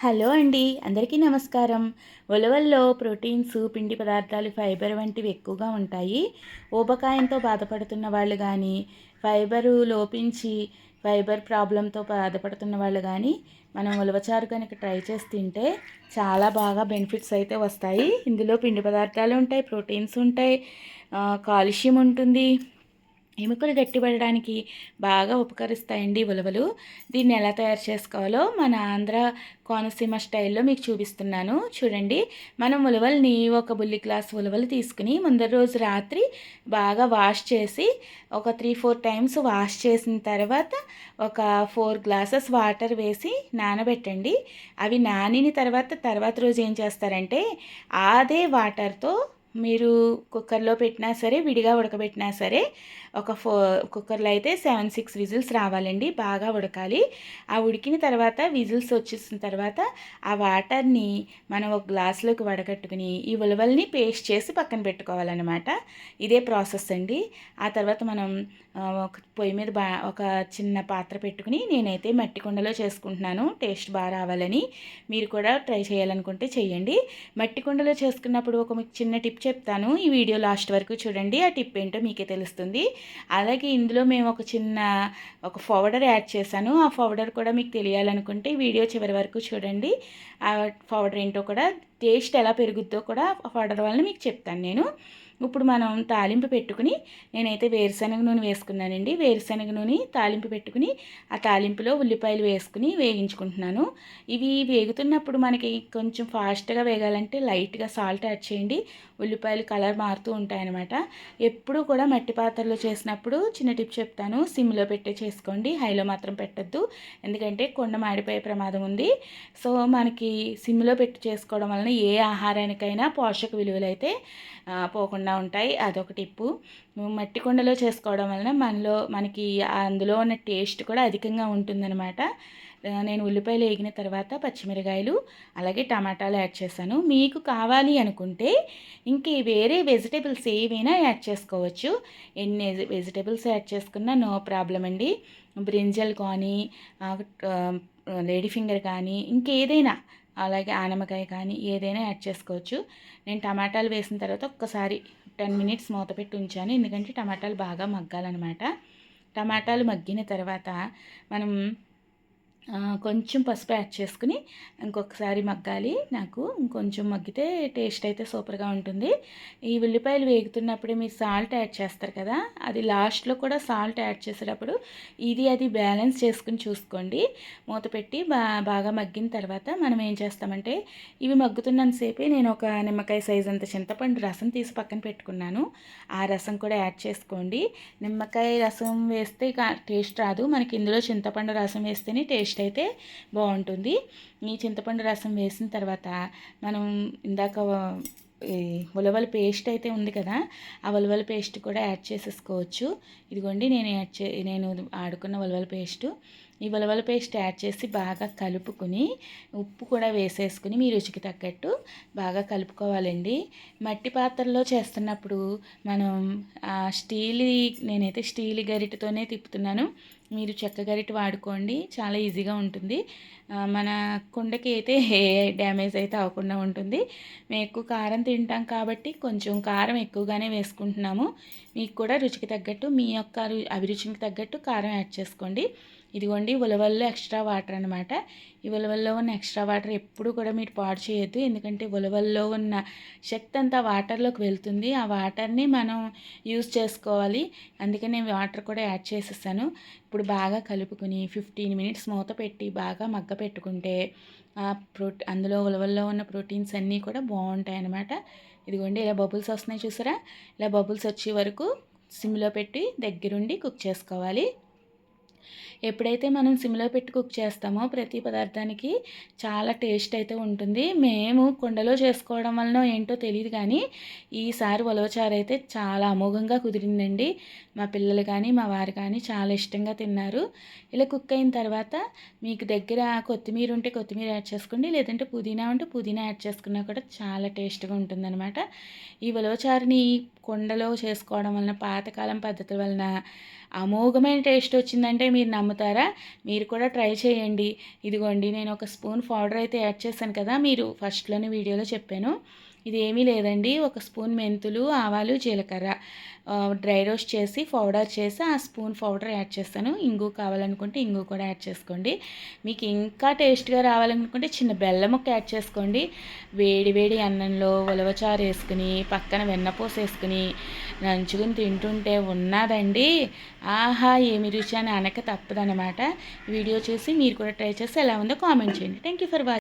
Hello అండి, అందరికీ నమస్కారం. ఉలవల్లో ప్రోటీన్స్, పిండి పదార్థాలు, ఫైబర్ వంటివి ఎక్కువగా ఉంటాయి. ఊబకాయంతో బాధపడుతున్న వాళ్ళు కానీ, ఫైబరు లోపించి ఫైబర్ ప్రాబ్లంతో బాధపడుతున్న వాళ్ళు కానీ, మనం ఉలవచారు కనుక ట్రై చేసి తింటే చాలా బాగా బెనిఫిట్స్ అయితే వస్తాయి. ఇందులో పిండి పదార్థాలు ఉంటాయి, ప్రోటీన్స్ ఉంటాయి, కాల్షియం ఉంటుంది. ఎముకలు గట్టిపడడానికి బాగా ఉపకరిస్తాయండి ఉలవలు. దీన్ని ఎలా తయారు చేసుకోవాలో మన ఆంధ్ర కోనసీమ స్టైల్లో మీకు చూపిస్తున్నాను చూడండి. మనం ఉలవల్ని ఒక బుల్లి గ్లాస్ ఉలవలు తీసుకుని ముందర రోజు రాత్రి బాగా వాష్ చేసి ఒక 3-4 టైమ్స్ వాష్ చేసిన తర్వాత ఒక 4 గ్లాసెస్ వాటర్ వేసి నానబెట్టండి. అవి నానిన తర్వాత రోజు ఏం చేస్తారంటే అదే వాటర్తో మీరు కుక్కర్లో పెట్టినా సరే, విడిగా ఉడకబెట్టినా సరే, కుక్కర్లో అయితే 7-6 విజిల్స్ రావాలండి. బాగా ఉడకాలి. ఆ ఉడికిన తర్వాత విజిల్స్ వచ్చేసిన తర్వాత ఆ వాటర్ని మనం ఒక గ్లాసులోకి వడగట్టుకుని ఈ ఉలవల్ని పేస్ట్ చేసి పక్కన పెట్టుకోవాలన్నమాట. ఇదే ప్రాసెస్ అండి. ఆ తర్వాత మనం ఒక పొయ్యి మీద ఒక చిన్న పాత్ర పెట్టుకుని, నేనైతే మట్టి కుండలో చేసుకుంటున్నాను టేస్ట్ బాగా రావాలని. మీరు కూడా ట్రై చేయాలనుకుంటే చేయండి. మట్టి కుండలో చేసుకున్నప్పుడు ఒక మీకు చిన్న టిప్ చెప్తాను. ఈ వీడియో లాస్ట్ వరకు చూడండి. ఆ టిప్ ఏంటో మీకే తెలుస్తుంది. అలాగే ఇందులో మేము ఒక పౌడర్ యాడ్ చేశాను. ఆ పౌడర్ కూడా మీకు తెలియాలనుకుంటే వీడియో చివరి వరకు చూడండి. ఆ పౌడర్ ఏంటో కూడా, టేస్ట్ ఎలా పెరుగుద్దో కూడా ఆ పౌడర్ వల్ల మీకు చెప్తాను నేను. ఇప్పుడు మనం తాలింపు పెట్టుకుని, నేనైతే వేరుశనగ నూనె వేసుకున్నానండి. వేరుశనగ నూనె తాలింపు పెట్టుకుని ఆ తాలింపులో ఉల్లిపాయలు వేసుకుని వేగించుకుంటున్నాను. ఇవి వేగుతున్నప్పుడు మనకి కొంచెం ఫాస్ట్గా వేగాలంటే లైట్గా సాల్ట్ యాడ్ చేయండి. ఉల్లిపాయలు కలర్ మారుతూ ఉంటాయన్నమాట. ఎప్పుడు కూడా మట్టి పాత్రలో చేసినప్పుడు చిన్న టిప్ చెప్తాను, సిమ్లో పెట్టే చేసుకోండి, హైలో మాత్రం పెట్టద్దు. ఎందుకంటే కొండ మాడిపోయే ప్రమాదం ఉంది. సో మనకి సిమ్లో పెట్టి చేసుకోవడం వలన ఏ ఆహారానికైనా పోషక విలువలు అయితే పోకుండా ఉంటాయి. అదొక టిప్పు. మట్టి కుండలో చేసుకోవడం వలన మనకి అందులో ఉన్న టేస్ట్ కూడా అధికంగా ఉంటుందన్నమాట. నేను ఉల్లిపాయలు వేగిన తర్వాత పచ్చిమిరకాయలు అలాగే టమాటాలు యాడ్ చేశాను. మీకు కావాలి అనుకుంటే వేరే వెజిటేబుల్స్ ఏవైనా యాడ్ చేసుకోవచ్చు. ఎన్ని వెజిటేబుల్స్ యాడ్ చేసుకున్నా నో ప్రాబ్లం అండి. బ్రింజల్ కానీ, లేడీ ఫింగర్ కానీ, ఇంకేదైనా, అలాగే ఆనమకాయ కానీ ఏదైనా యాడ్ చేసుకోవచ్చు. నేను టమాటాలు వేసిన తర్వాత ఒక్కసారి 10 మినిట్స్ మూత పెట్టి ఉంచాను. ఎందుకంటే టమాటాలు బాగా మగ్గాలన్నమాట. టమాటాలు మగ్గిన తర్వాత మనం కొంచెం పసుపు యాడ్ చేసుకుని ఇంకొకసారి మగ్గాలి. ఇంకొంచెం మగ్గితే టేస్ట్ అయితే సూపర్గా ఉంటుంది. ఈ ఉల్లిపాయలు వేగుతున్నప్పుడే మీరు సాల్ట్ యాడ్ చేస్తారు కదా, అది లాస్ట్లో కూడా సాల్ట్ యాడ్ చేసేటప్పుడు అది బ్యాలెన్స్ చేసుకుని చూసుకోండి. మూత పెట్టి బాగా మగ్గిన తర్వాత మనం ఏం చేస్తామంటే, ఇవి మగ్గుతున్నంతసేపే నేను ఒక నిమ్మకాయ సైజ్ అంత చింతపండు రసం తీసి పక్కన పెట్టుకున్నాను. ఆ రసం కూడా యాడ్ చేసుకోండి. నిమ్మకాయ రసం వేస్తే టేస్ట్ రాదు. మనకి ఇందులో చింతపండు రసం వేస్తేనే టేస్ట్ అయితే బాగుంటుంది. ఈ చింతపండు రసం వేసిన తర్వాత మనం ఇందాక ఈ ఉలవల పేస్ట్ అయితే ఉంది కదా, ఆ ఉలవల పేస్ట్ కూడా యాడ్ చేసేసుకోవచ్చు. ఇదిగోండి నేను ఆడుకున్న ఉలవల పేస్టు. ఈ ఉలవల పేస్ట్ యాడ్ చేసి బాగా కలుపుకుని, ఉప్పు కూడా వేసేసుకుని మీ రుచికి తగ్గట్టు బాగా కలుపుకోవాలండి. మట్టి పాత్రలో చేస్తున్నప్పుడు మనం నేనైతే స్టీల్ గరిటెతోనే తిప్పుతున్నాను. మీరు చెక్క గరిటె వాడుకోండి, చాలా ఈజీగా ఉంటుంది. మన కుండకి అయితే ఏ డ్యామేజ్ అయితే అవ్వకుండా ఉంటుంది. మేము ఎక్కువ కారం తింటాం కాబట్టి కొంచెం కారం ఎక్కువగానే వేసుకుంటున్నాము. మీకు కూడా రుచికి తగ్గట్టు, మీ యొక్క అభిరుచికి తగ్గట్టు కారం యాడ్ చేసుకోండి. ఇదిగోండి ఉలవల్లో ఎక్స్ట్రా వాటర్ అనమాట. ఈ ఉలవల్లో ఉన్న ఎక్స్ట్రా వాటర్ ఎప్పుడు కూడా మీరు పాడు చేయొద్దు. ఎందుకంటే ఉలవల్లో ఉన్న శక్తి అంతా వాటర్లోకి వెళ్తుంది. ఆ వాటర్ని మనం యూజ్ చేసుకోవాలి. అందుకని నేను వాటర్ కూడా యాడ్ చేసేసాను. ఇప్పుడు బాగా కలుపుకొని 15 మినిట్స్ మూత పెట్టి బాగా మగ్గ పెట్టుకుంటే అందులో ఉలవల్లో ఉన్న ప్రోటీన్స్ అన్నీ కూడా బాగుంటాయి అన్నమాట. ఇదిగోండి ఇలా బబుల్స్ వస్తున్నాయి చూసారా, ఇలా బబుల్స్ వచ్చే వరకు సిమ్లో పెట్టి దగ్గరుండి కుక్ చేసుకోవాలి. ఎప్పుడైతే మనం సిమ్లో పెట్టి కుక్ చేస్తామో ప్రతి పదార్థానికి చాలా టేస్ట్ అయితే ఉంటుంది. మేము కుండలో చేసుకోవడం వలన ఏంటో తెలియదు కానీ ఈసారి ఉలవచారు అయితే చాలా అమోఘంగా కుదిరిందండి. మా పిల్లలు కానీ మా వారు కానీ చాలా ఇష్టంగా తిన్నారు. ఇలా కుక్ అయిన తర్వాత మీకు దగ్గర కొత్తిమీర ఉంటే కొత్తిమీర యాడ్ చేసుకోండి, లేదంటే పుదీనా ఉంటే పుదీనా యాడ్ చేసుకున్నా కూడా చాలా టేస్ట్గా ఉంటుందన్నమాట. ఈ ఉలవచారుని కుండలో చేసుకోవడం వలన, పాతకాలం పద్ధతుల వలన అమోఘమైన టేస్ట్ వచ్చిందంటే మీరు నమ్ముతారు నమ్ముతారా? మీరు కూడా ట్రై చేయండి. ఇదిగోండి నేను ఒక స్పూన్ పౌడర్ అయితే యాడ్ చేశాను కదా, మీరు ఫస్ట్లోనే వీడియోలో చెప్పాను. ఇది ఏమీ లేదండి, ఒక స్పూన్ మెంతులు, ఆవాలు, జీలకర్ర డ్రై రోస్ట్ చేసి పౌడర్ చేసి ఆ స్పూన్ పౌడర్ యాడ్ చేస్తాను. ఇంగు కావాలనుకుంటే ఇంగు కూడా యాడ్ చేసుకోండి. మీకు ఇంకా టేస్ట్గా రావాలనుకుంటే చిన్న బెల్లం ముక్క యాడ్ చేసుకోండి. వేడి వేడి అన్నంలో ఉలవచారు వేసుకుని పక్కన వెన్నపూస వేసుకుని నంచుకుని తింటుంటే ఉన్నదండి, ఆహా ఏమి రుచి అని అనక తప్పదనమాట. వీడియో చూసి మీరు కూడా ట్రై చేసి ఎలా ఉందో కామెంట్ చేయండి. Thank you for watching.